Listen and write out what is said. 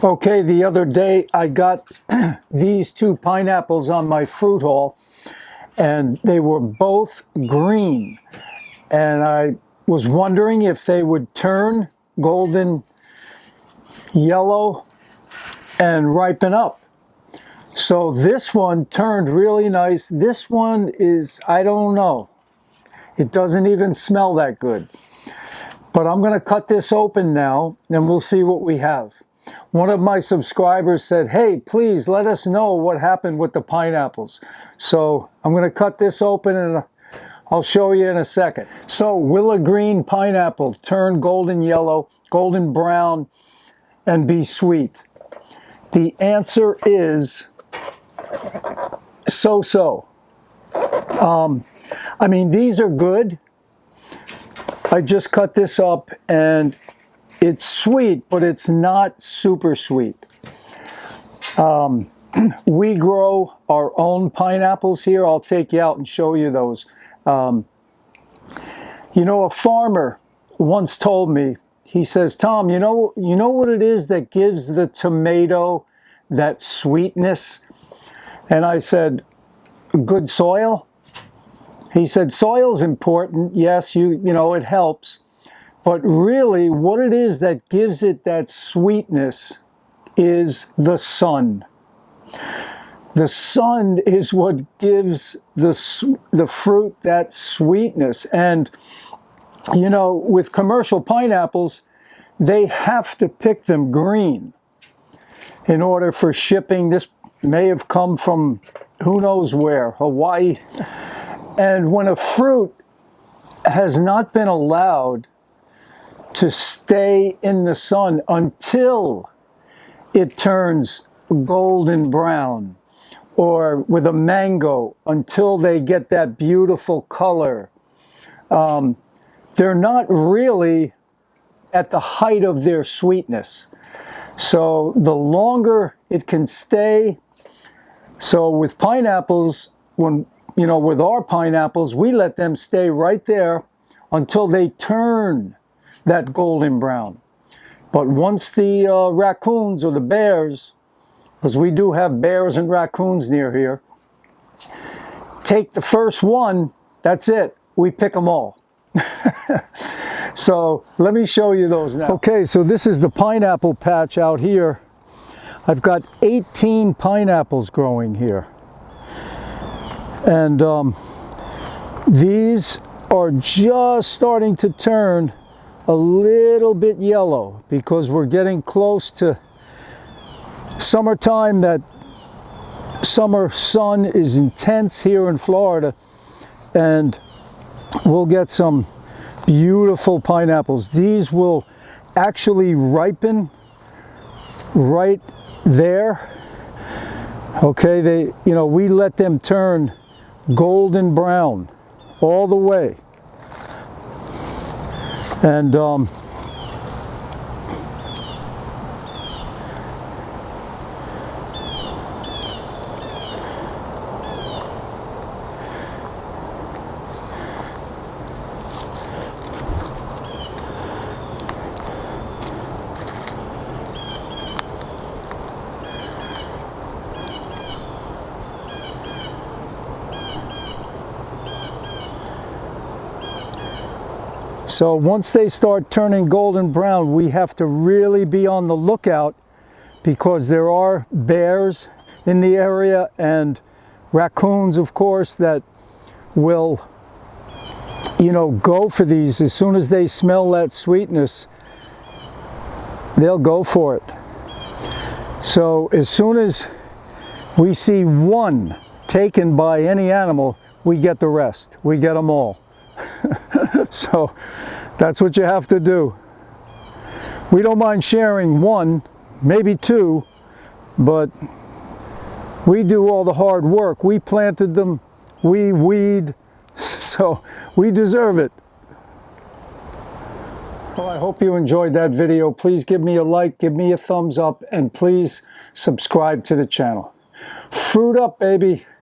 Okay, the other day I got these two pineapples on my fruit haul, and they were both green. And I was wondering if they would turn golden yellow and ripen up. So this one turned really nice. This one is, I don't know. It doesn't even smell that good. But I'm going to cut this open now, and we'll see what we have. One of my subscribers said, hey, please let us know what happened with the pineapples. So I'm going to cut this open and I'll show you in a second. So will a green pineapple turn golden yellow, golden brown, and be sweet? The answer is so-so. I mean, these are good. I just cut this up and it's sweet, but it's not super sweet. We grow our own pineapples here. I'll take you out and show you those. You know, a farmer once told me, he says, Tom, you know what it is that gives the tomato that sweetness? And I said, good soil? He said, soil's important. Yes, you know, it helps. But really, what it is that gives it that sweetness is the sun. The sun is what gives the fruit that sweetness. And, you know, with commercial pineapples, they have to pick them green in order for shipping. This may have come from who knows where, Hawaii. And when a fruit has not been allowed to stay in the sun until it turns golden brown, or with a mango, until they get that beautiful color, they're not really at the height of their sweetness. So the longer it can stay, so with pineapples, when you know, with our pineapples, we let them stay right there until they turn that golden brown. But once the raccoons or the bears, because we do have bears and raccoons near here, take the first one, that's it. We pick them all. So let me show you those now. Okay, so this is the pineapple patch out here. I've got 18 pineapples growing here. And these are just starting to turn a little bit yellow because we're getting close to summertime. That summer sun is intense here in Florida, and we'll get some beautiful pineapples. These will actually ripen right there. Okay, you know, we let them turn golden brown all the way. And so once they start turning golden brown, we have to really be on the lookout because there are bears in the area and raccoons, of course, that will, you know, go for these. As soon as they smell that sweetness, they'll go for it. So as soon as we see one taken by any animal, we get the rest. We get them all. So that's what you have to do. We don't mind sharing one, maybe two, but we do all the hard work. We planted them, we weed, so we deserve it. Well, I hope you enjoyed that video. Please give me a like, give me a thumbs up, and please subscribe to the channel. Fruit up, baby.